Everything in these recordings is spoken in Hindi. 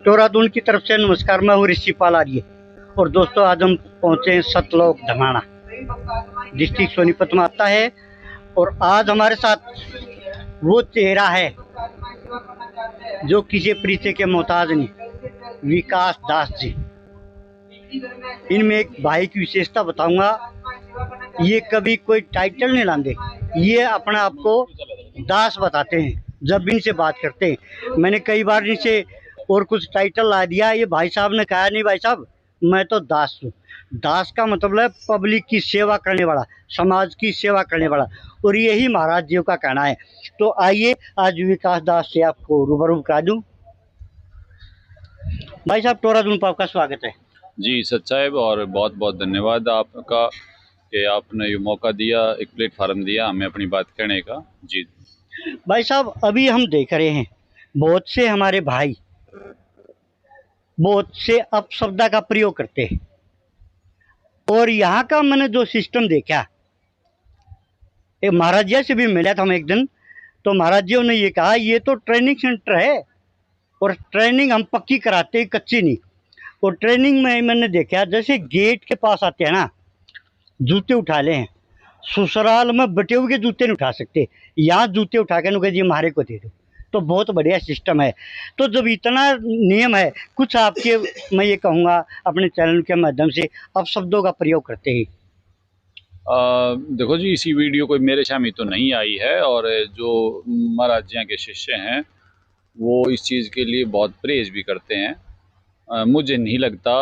टोरादून की तरफ से नमस्कार। मैं हूँ ऋषि पाल आर्य और दोस्तों आज हम पहुँचे हैं सतलोक धमाना, डिस्ट्रिक्ट सोनीपत में आता है। और आज हमारे साथ वो चेहरा है जो किसी परिचय के मोहताज नहीं, विकास दास जी। इनमें एक भाई की विशेषता बताऊंगा, ये कभी कोई टाइटल नहीं लाते, ये अपने आप को दास बताते हैं जब इनसे बात करते हैं। मैंने कई बार इनसे और कुछ टाइटल ला दिया, ये भाई साहब ने कहा नहीं भाई साहब मैं तो दास हूँ। दास का मतलब है पब्लिक की सेवा करने वाला, समाज की सेवा करने वाला, और यही महाराज जी का कहना है। तो आइए आज विकास दास से आपको रूबरू करा दूं। भाई साहब टोरादून पर आपका स्वागत है। जी सच्चाई और बहुत बहुत धन्यवाद आपका कि आपने ये मौका दिया, एक प्लेटफार्म दिया हमें अपनी बात कहने का। जी भाई साहब अभी हम देख रहे हैं बहुत से हमारे भाई बहुत से अपशब्द का प्रयोग करते हैं, और यहाँ का मैंने जो सिस्टम देखा, एक महाराज जी से भी मिला था हम एक दिन, तो महाराज जी ने ये कहा ये तो ट्रेनिंग सेंटर है और ट्रेनिंग हम पक्की कराते हैं, कच्ची नहीं। और ट्रेनिंग में मैंने देखा जैसे गेट के पास आते हैं ना, जूते उठा ले हैं, ससुराल में बटे हुए जूते नहीं उठा सकते, यहाँ जूते उठा के नुके जी हमारे को दे दो। तो बहुत बढ़िया सिस्टम है। तो जब इतना नियम है, कुछ आपके मैं ये कहूँगा अपने चैनल के माध्यम से अपशब्दों का प्रयोग करते हैं। देखो जी, इसी वीडियो कोई मेरे शामी तो नहीं आई है, और जो महाराज जी के शिष्य हैं वो इस चीज़ के लिए बहुत प्रेज भी करते हैं। मुझे नहीं लगता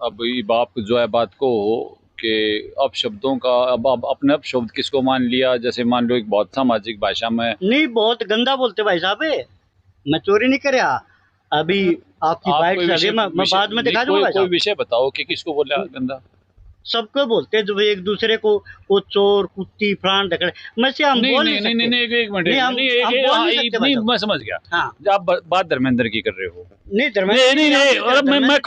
अब आप जो है बात को कि अपशब्दों का अब अपने अपशब्द किसको मान लिया, जैसे मान लो एक बहुत सामाजिक भाषा में नहीं, बहुत गंदा बोलते भाई साहब। मैं चोरी नहीं कर रहा, अभी आपकी बाइट मैं बाद में दिखा दूंगा। कोई विषय बताओ कि किसको बोला गंदा। सबको बोलते हैं जब एक दूसरे को वो चोर कुत्ती फलान ढकड़े, मैं से हम बोल नहीं सकते। नहीं एक मिनट, नहीं मैं समझ गया। हाँ। आप बात धर्मेंद्र की कर रहे हो। नहीं धर्मेंद्र नहीं मैं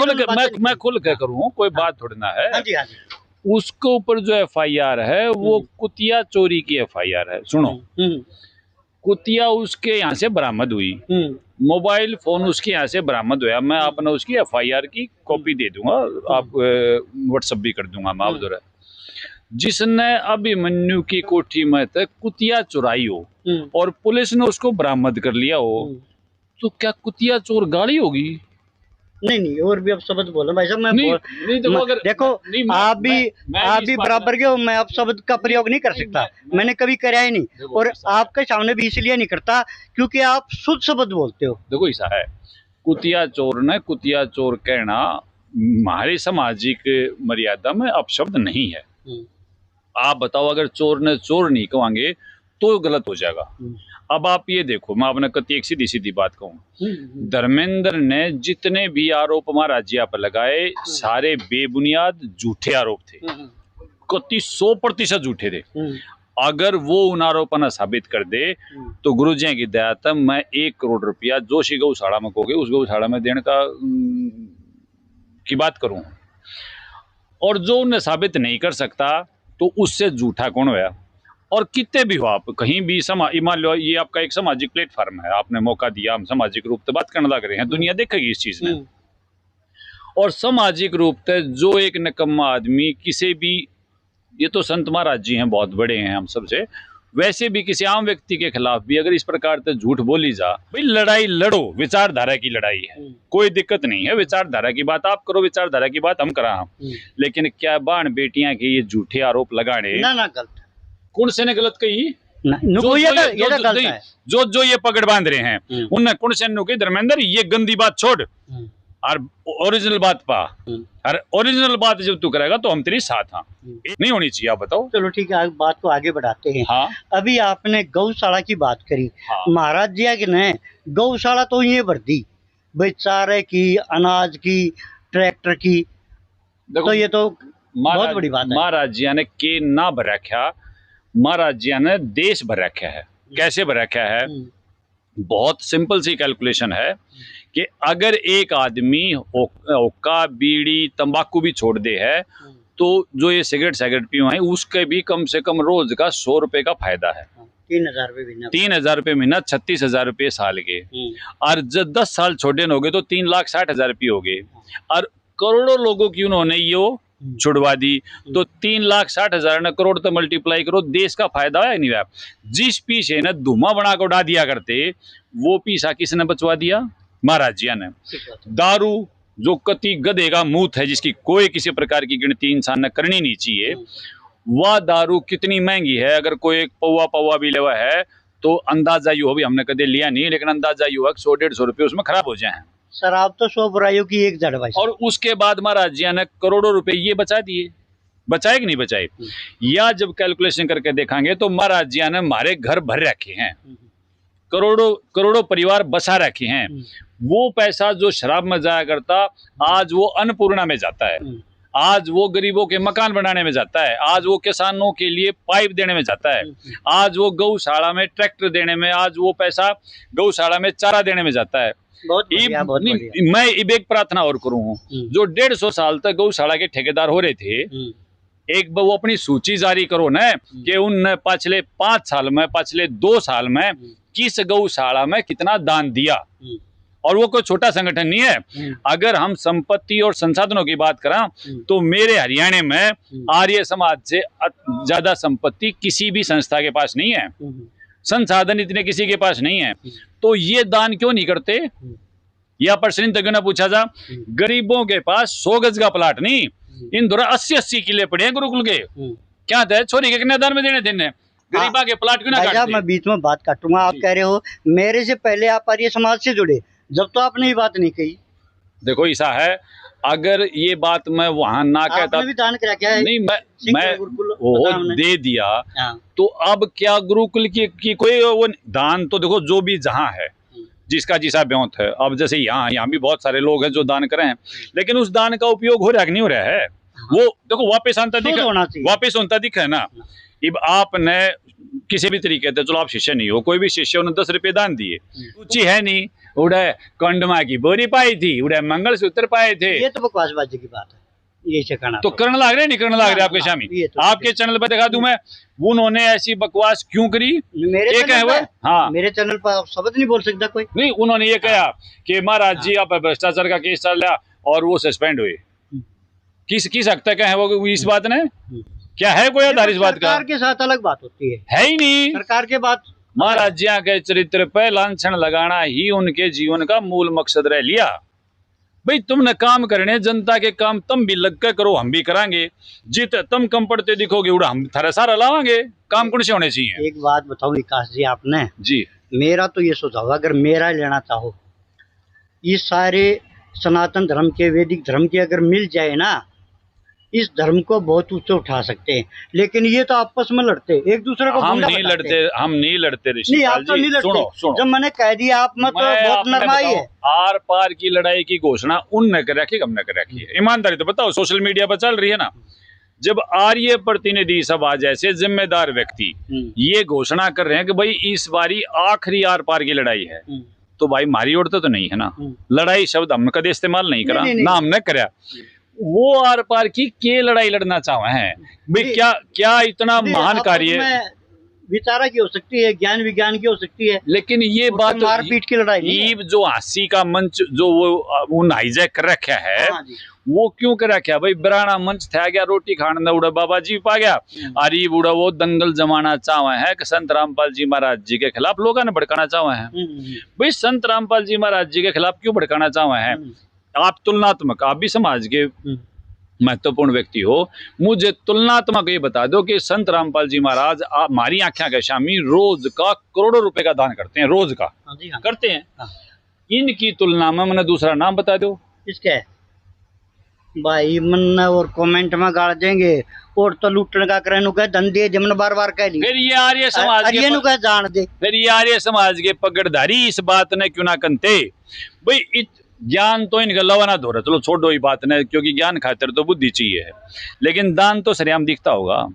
खुल के करूँ, कोई बात थोड़ी ना है। हाँ जी हाँ जी। उसके ऊपर जो एफआईआर है वो कुतिया चोरी की एफआईआर है। सुनो, कुतिया उसके यहाँ से बरामद हुई, मोबाइल फोन उसके यहाँ से बरामद हुआ। मैं आपने उसकी एफआईआर की कॉपी दे दूंगा, आप व्हाट्सएप भी कर दूंगा मैं आप। जिसने अभिमन्यु की कोठी में तक कुतिया चुराई हो और पुलिस ने उसको बरामद कर लिया हो, तो क्या कुतिया चोर गाड़ी होगी? नहीं और भी अब शब्द बोलो भाई साहब। मैं देखो आप भी बराबर के हो, मैं अब शब्द का प्रयोग नहीं कर सकता, मैंने कभी कराया ही नहीं, और आपके सामने भी इसलिए नहीं करता क्योंकि आप शुद्ध शब्द बोलते हो। देखो ऐसा है, कुतिया चोर ने कुतिया चोर कहना हमारी सामाजिक मर्यादा में अपशब्द नहीं है। आप बताओ, अगर चोर ने चोर नहीं कहेंगे तो गलत हो जाएगा। अब आप ये देखो, मैं आपने कति एक सीधी सीधी बात कहूँ, धर्मेंद्र ने जितने भी आरोप महाराज जी पर लगाए सारे बेबुनियाद झूठे आरोप थे, कति 100% झूठे थे। अगर वो उन आरोपों ने साबित कर दे तो गुरु जी की दया तक मैं 1 करोड़ रुपया जोशी गौशाला में कहोगे उस गौशाला में देने का की बात करूं। और जो उन्हें साबित नहीं कर सकता तो उससे झूठा कौन हुआ? और कितने भी हो आप कहीं भी मान लो ये आपका एक सामाजिक प्लेटफार्म है, आपने मौका दिया, हम सामाजिक रूप से बात करने लग रहे हैं, दुनिया देखेगी इस चीज में। और सामाजिक रूप से जो एक निकम्मा आदमी किसी भी, ये तो संत महाराज जी हैं, बहुत बड़े हैं हम सबसे, वैसे भी किसी आम व्यक्ति के खिलाफ भी अगर इस प्रकार से झूठ बोली जा, भाई लड़ाई लड़ो, विचारधारा की लड़ाई है, कोई दिक्कत नहीं है। विचारधारा की बात आप करो, विचारधारा की बात हम करा, लेकिन क्या बाण बेटियां के ये झूठे आरोप लगाने ना गलत, कौन से ने गलत कही? जो ये पकड़ बांध रहे हैं उनने कौन से ने कही धर्मेंद्र ये गंदी बात छोड़ और ओरिजिनल बात पा, और ओरिजिनल बात जब तू करेगा तो हम तेरे साथ। हाँ नहीं होनी चाहिए, आप बताओ। चलो ठीक है, बात को आगे बढ़ाते हैं। हाँ? अभी आपने गौशाला की बात करी। हाँ? महाराज जी के ने गौशाला तो ये भर दी भाई, चारे की, अनाज की, ट्रैक्टर की, तो ये तो बहुत बड़ी बात है। महाराज जी ने के ना भर रखा, महाराज जी ने देश भर रखा है। कैसे भर रखा है? बहुत सिंपल सी कैलकुलेशन है कि अगर एक आदमी हुक्का बीड़ी तंबाकू भी छोड़ दे है तो जो ये सिगरेट पियो है उसके भी कम से कम रोज का 100 रुपए का फायदा है। 3,000 रुपये महीना। 3,000 रुपये महीना, 36,000 रुपये साल के। और जब 10 साल छोटे हो गए तो 3,60,000 रुपये हो गए। और करोड़ों लोगों की उन्होंने ये छुड़वा दी। तो 3,60,000 ने करोड़ तो मल्टीप्लाई करो, देश का फायदा है नहीं हुआ। जिस पीछे ने धुआं बना कर उड़ा दिया करते, वो पीछा किसने बचवा दिया? महाराज जिया ने। दारू जो कति गधे का मूत है, जिसकी कोई किसी प्रकार की गिनती इंसान ने करनी नहीं चाहिए, वह दारू कितनी महंगी है। अगर कोई एक पौवा भी लेवा है तो अंदाजा यू हो, भी हमने कदे लिया नहीं, लेकिन अंदाजा यू है 100-150 रुपये उसमें खराब हो जाए। शराब तो 100 बुराइयों की एक जड़ भाई। और उसके बाद महाराज जिया ने करोड़ों रुपए ये बचा दिए। बचाए कि नहीं बचाए? या जब कैलकुलेशन करके देखेंगे तो महाराज जिया ने हमारे घर भर रखे हैं, करोड़ों परिवार बसा रखे हैं। वो पैसा जो शराब में जाया करता, आज वो अन्नपूर्णा में जाता है, आज वो गरीबों के मकान बनाने में जाता है, आज वो किसानों के लिए पाइप देने में जाता है, आज वो गौशाला में ट्रैक्टर देने में, आज वो पैसा गौशाला में चारा देने में जाता है। बहुत बढ़िया। मैं एक प्रार्थना और करूँ, जो 150 साल तक गौशाला के ठेकेदार हो रहे थे, एक वो अपनी सूची जारी करो ना कि उन पिछले 5 साल में, पिछले 2 साल में किस गौशाला में कितना दान दिया। और वो कोई छोटा संगठन नहीं है। अगर हम संपत्ति और संसाधनों की बात करें तो मेरे हरियाणा में आर्य समाज से ज्यादा संपत्ति किसी भी संस्था के पास नहीं है, संसाधन इतने किसी के पास नहीं है। तो ये दान क्यों नहीं करते? या प्रश्न तक ने पूछा जा, गरीबों के पास 100 गज का प्लाट नहीं, इन दौरा 80-80 किले पड़े हैं गुरुकुल के। क्या थे छोरी के कितने दान में देने गरीबा के प्लाट क्यों ना काटते? मैं बीच में बात काटूंगा। आप कह रहे हो मेरे से पहले आप आर्य समाज से जुड़े, जब तो आपने ये बात नहीं कही। देखो ऐसा है, अगर ये बात मैं वहां ना कहता, भी दान करा क्या है? नहीं मैं वो दे दिया तो अब क्या गुरुकुल की कोई वो दान तो देखो जो भी जहां है, जिसका जिसा ब्योंत है। अब जैसे यहाँ भी बहुत सारे लोग हैं जो दान करें, लेकिन उस दान का उपयोग हो रहा नहीं हो रहा है। वो देखो वापस वापस होता दिख है ना। अब आपने किसी भी तरीके से, चलो आप शिष्य नहीं हो, कोई भी शिष्य उन्होंने 10 रुपये दान दिए, रुचि है नहीं, उड़े कंडमा की बोरी पाई थी, उड़े मंगलसूत्र पाए थे, ये तो बकवासबाजी की बात है। ये तो करने लग रहे नहीं करने लग रहे आपके शामी। आपके चैनल पर दिखा दूं मैं, उन्होंने ऐसी बकवास क्यों करी। मेरे चैनल पर, हाँ मेरे चैनल पर शब्द नहीं बोल सकता कोई। नहीं, उन्होंने ये कहा कि महाराज जी आप भ्रष्टाचार का केस चल रहा और वो सस्पेंड हुए। किस हद तक है वो इस बात ने? क्या है कोई आधार इस बात का? सरकार के साथ अलग बात होती है ही नहीं। सरकार के बात महाराज जी के चरित्र पे लांछन लगाना ही उनके जीवन का मूल मकसद रह लिया। भाई तुमने काम करने, जनता के काम तुम भी लग कर करो, हम भी करांगे। जित तुम कम पड़ते दिखोगे उड़ा हम थारा सारा लावांगे। काम कौन से होने चाहिए? एक बात बताओ विकास जी, आपने जी, मेरा तो ये सुझाव, अगर मेरा लेना चाहो, ये सारे सनातन धर्म के, वैदिक धर्म के अगर मिल जाए ना, इस धर्म को बहुत ऊंचे उठा सकते हैं। लेकिन ये तो आपस में लड़ते, एक दूसरे को हम नहीं लड़ते, हम नहीं लड़ते। नहीं, आप तो नहीं लड़ते। सुनो, जब मैंने कह दिया आप में तो बहुत नरमाई है। आर पार की लड़ाई की घोषणा उनने कर रखी, हमने कर रखी है। ईमानदारी तो बताओ, सोशल मीडिया पर चल रही है ना। जब आर्य प्रतिनिधि सभा जैसे जिम्मेदार व्यक्ति ये घोषणा कर रहे हैं कि भाई इस बारी आखिरी आर पार की लड़ाई है, तो भाई मारी ओर तो नहीं है ना। लड़ाई शब्द हमने कभी इस्तेमाल नहीं करा ना, हमने करा। वो आर पार की के लड़ाई लड़ना चाहे हैं भाई, क्या इतना महान कार्य विचारा की हो सकती है, ज्ञान विज्ञान की हो सकती है, लेकिन ये बात मारपीट की लड़ाई नहीं। जो हंसी का मंच जो वो हाईजैक कर रखा है, वो क्यों कर रखा है भाई? बराना मंच था गया, रोटी खाने उड़ा बाबा जी पा गया, अरे उड़ा वो दंगल जमाना चाहे है कि संत रामपाल जी महाराज जी के खिलाफ लोगों ने भड़काना चाहे हैं। भाई संत रामपाल जी महाराज जी के खिलाफ क्यों भड़काना चाहे हैं? आप तुलनात्मक, आप भी समाज के महत्वपूर्ण व्यक्ति हो, मुझे तुलनात्मक ये बता दो कि संत रामपाल जी महाराज हमारी आंखें के सामने रोज का करोड़ों रुपए का दान करते हैं, रोज का करते हैं। इनकी तुलना में मैंने दूसरा नाम बता दो किसके भाई? मन और कमेंट में गाड़ देंगे और तो लूटने का करने का धंधे जमन बार बार कह ली। फिर ये आर्य समाज के जान दे, फिर ये आर्य समाज के पगड़धारी इस बात ने क्यों ना करते भाई? ज्ञान तो इनका लवा ना धो रहा, चलो छोड़ो ही बात ने, क्योंकि ज्ञान खातिर तो बुद्धि चाहिए, लेकिन दान तो सरेआम दिखता होगा।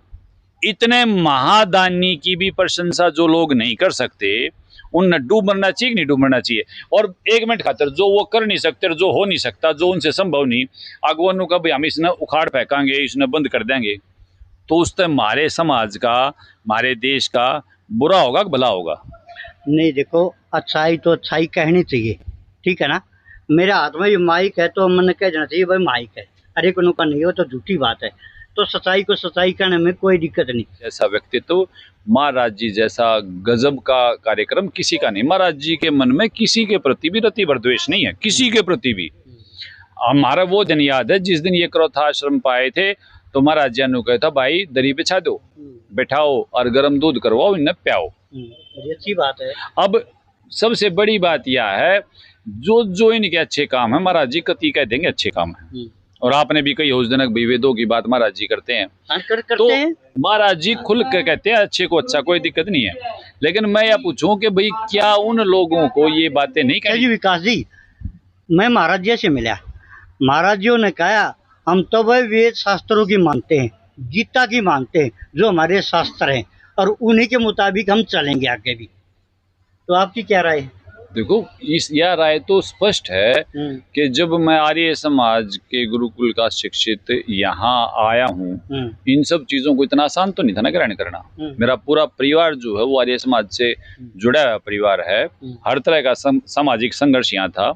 इतने महादानी की भी प्रशंसा जो लोग नहीं कर सकते, उन डूब मरना चाहिए नहीं डूब मरना चाहिए। और 1 मिनट खातिर जो वो कर नहीं सकते, जो हो नहीं सकता, जो उनसे संभव नहीं, अगवानों का भाई हम इसने उखाड़ फेंकांगे, इसने बंद कर देंगे, तो उससे हमारे समाज का, हमारे देश का बुरा होगा कि भला होगा? नहीं देखो, अच्छाई तो अच्छाई कहनी चाहिए, ठीक है ना। मेरे हाथ में ये माइक है तो मैंने कह देना चाहिए भाई माइक है, अरे को का नहीं हो तो झूठी बात है। तो सच्चाई को सच्चाई कहने में कोई दिक्कत नहीं। ऐसा व्यक्तित्व, महाराज जी जैसा गजब का कार्यक्रम किसी का नहीं। महाराज जी के मन में किसी के प्रति भी रति भर द्वेष नहीं है, किसी के प्रति भी। हमारा वो दिन याद है जिस दिन ये क्रोथा आश्रम पाए थे, तो महाराज जी ने कहा था भाई दरी बिछा दो, बैठाओ और गर्म दूध करवाओ, इन्हें प्याओ। अच्छी बात है। अब सबसे बड़ी बात यह है, जो जो इनके अच्छे काम है महाराज जी कति कह देंगे अच्छे काम है। और आपने भी कही उस दिन विभेदों की बात महाराज जी करते हैं, तो महाराज जी खुल के कहते हैं अच्छे को अच्छा, कोई दिक्कत नहीं है। लेकिन मैं यह पूछूं कि भाई क्या उन लोगों को ये बातें नहीं कही? विकास जी, मैं महाराज जी से मिला, महाराज जी ने कहा हम तो भाई वेद शास्त्रों की मानते हैं, गीता की मानते हैं, जो हमारे शास्त्र हैं, और उन्हीं के मुताबिक हम चलेंगे आगे भी। तो आपकी क्या राय है? देखो, यह राय तो स्पष्ट है कि जब मैं आर्य समाज के गुरुकुल का शिक्षित यहाँ आया हूँ, इन सब चीजों को इतना आसान तो नहीं था ना ग्रहण करना। मेरा पूरा परिवार जो है वो आर्य समाज से जुड़ा हुआ परिवार है, हर तरह का सामाजिक संघर्ष यहाँ था।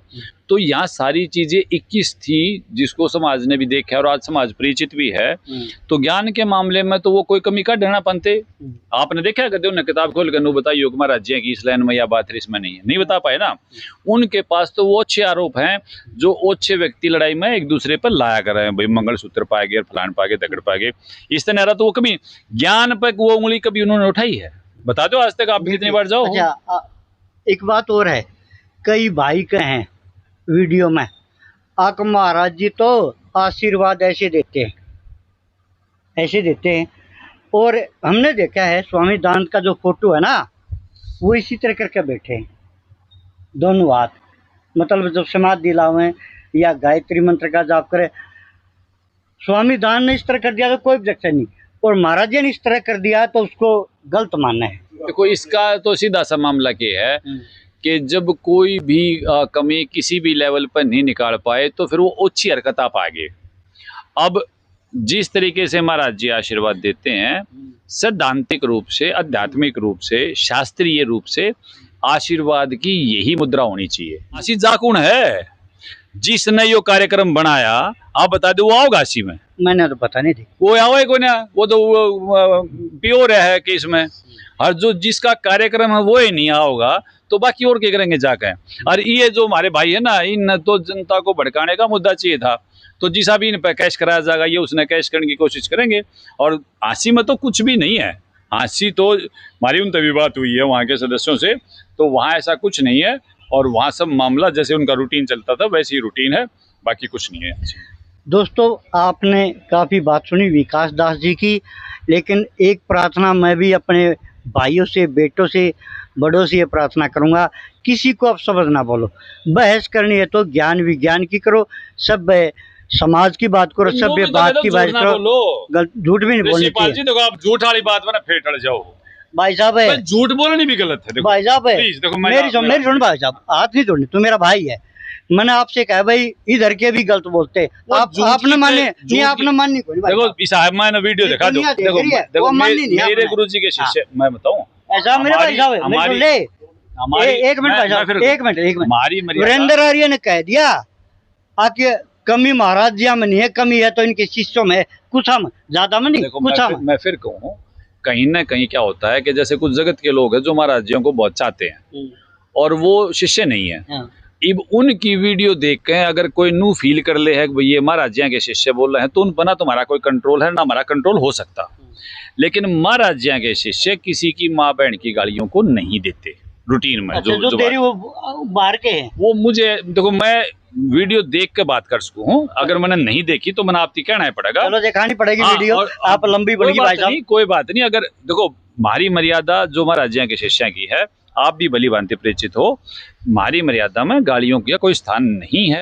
तो यहाँ सारी चीजें 21 थी जिसको समाज ने भी देखा और आज समाज परिचित भी है। तो ज्ञान के मामले में तो वो कोई कमी का ढना पाते। आपने देखा कदे उन्हें किताब खोल कर बताइए कि महाराज जी की इस लाइन में या बात है इसमें नहीं बता पाए ना। उनके पास तो वो अच्छे आरोप हैं जो अच्छे व्यक्ति लड़ाई में एक दूसरे पर लाया कर रहे हैं, भाई मंगलसूत्र पाए गए, फलान पाए गए, दगड़ पाए गए, इस तरह। तो वो कभी ज्ञान पर वो उंगली कभी उन्होंने उठाई है? बता दो आज तक आप भी कितनी बार जाओ। अच्छा, एक बात और है, कई भाई के हैं वीडियो में आक महाराज जी तो आशीर्वाद ऐसे देते हैं। और हमने देखा है स्वामी दानंद का जो फोटो है ना, वो इसी तरह करके बैठे हैं, दोनों हाथ, मतलब जब समाधि दिलावे या गायत्री मंत्र का जाप करे। स्वामी दानंद ने इस तरह कर दिया तो कोई ऑब्जेक्शन नहीं, और महाराज जी ने इस तरह कर दिया तो उसको गलत मानना है। देखो, इसका तो सीधा सा मामला क्या है कि जब कोई भी कमी किसी भी लेवल पर नहीं निकाल पाए तो फिर वो अच्छी हरकत आप आगे। अब जिस तरीके से महाराज जी आशीर्वाद देते हैं, सैद्धांतिक रूप से, आध्यात्मिक रूप से, शास्त्रीय रूप से आशीर्वाद की यही मुद्रा होनी चाहिए। आशी जाकुन है जिसने यो कार्यक्रम बनाया, आप बता दो वो आओगा आशी में? मैंने तो पता नहीं थी वो आओगे को ना, वो तो प्योर है कि इसमें, और जो जिसका कार्यक्रम है वो ही नहीं आओगा तो बाकी और क्या करेंगे जाके। और ये जो हमारे भाई है ना, इन तो जनता को भड़काने का मुद्दा चाहिए था, तो जिसा भी इन पर कैश कराया जाएगा ये उसने कैश करने की कोशिश करेंगे। और आशी में तो कुछ भी नहीं है। आशी तो हमारी उन तभी बात हुई है वहाँ के सदस्यों से, तो वहाँ ऐसा कुछ नहीं है। और वहाँ सब मामला जैसे उनका रूटीन चलता था वैसे ही रूटीन है, बाकी कुछ नहीं है। दोस्तों, आपने काफ़ी बात सुनी विकास दास जी की, लेकिन एक प्रार्थना मैं भी अपने भाइयों से, बेटों से, बड़ों से ये प्रार्थना करूंगा, किसी को आप शब्द ना बोलो। बहस करनी है तो ज्ञान विज्ञान की करो, सब समाज की बात करो, सभ्य बात की बात करो, झूठ भी नहीं बोलनी चाहिए। देखो, आप झूठ वाली बात में फिर टल जाओ भाई साहब, है झूठ बोलनी भी गलत है। भाई साहब, मेरी सुन भाई साहब, हाथ नहीं तोड़नी, तू मेरा भाई है। मैंने आपसे कहा भाई इधर के भी गलत बोलते हैं, आपने माने नहीं, आपने माननी कोई। देखो साहब, मैंने वीडियो देखा, देखो मेरे गुरुजी के शिष्य, मैं बताऊं ऐसा मेरे भाई साहब, एक मिनट वीरेंद्र आर्य ने कह दिया आके कमी महाराज जी में नहीं है, कमी है तो इनके शिष्यों में, कुछ हम ज्यादा में नहीं, कुछ हम। मैं फिर कहूँ, कहीं ना कहीं क्या होता है कि जैसे कुछ जगत के लोग हैं जो महाराज जी को बहुत चाहते हैं और वो शिष्य नहीं है। अब उनकी वीडियो देख के अगर कोई नू फील कर ले है कि ये महाराज जी के शिष्य बोल रहे हैं, तो उन पर ना तुम्हारा कोई कंट्रोल है ना हमारा कंट्रोल हो सकता। लेकिन महाराज जी के शिष्य किसी की माँ बहन की गालियों को नहीं देते रूटीन में। अच्छा, जो तेरी वो बाहर के हैं, वो मुझे देखो, मैं वीडियो देख के बात कर सकूं, अगर मैंने नहीं देखी तो मैंने आपकी कहना ही पड़ेगा। चलो दिखानी पड़ेगी वीडियो, आप लंबी बड़ी भाई साहब, कोई बात नहीं। अगर देखो, हमारी मर्यादा जो महाराज जी के शिष्य की है, आप भी भली भांति परिचित हो, हमारी मर्यादा में गालियों का कोई स्थान नहीं है।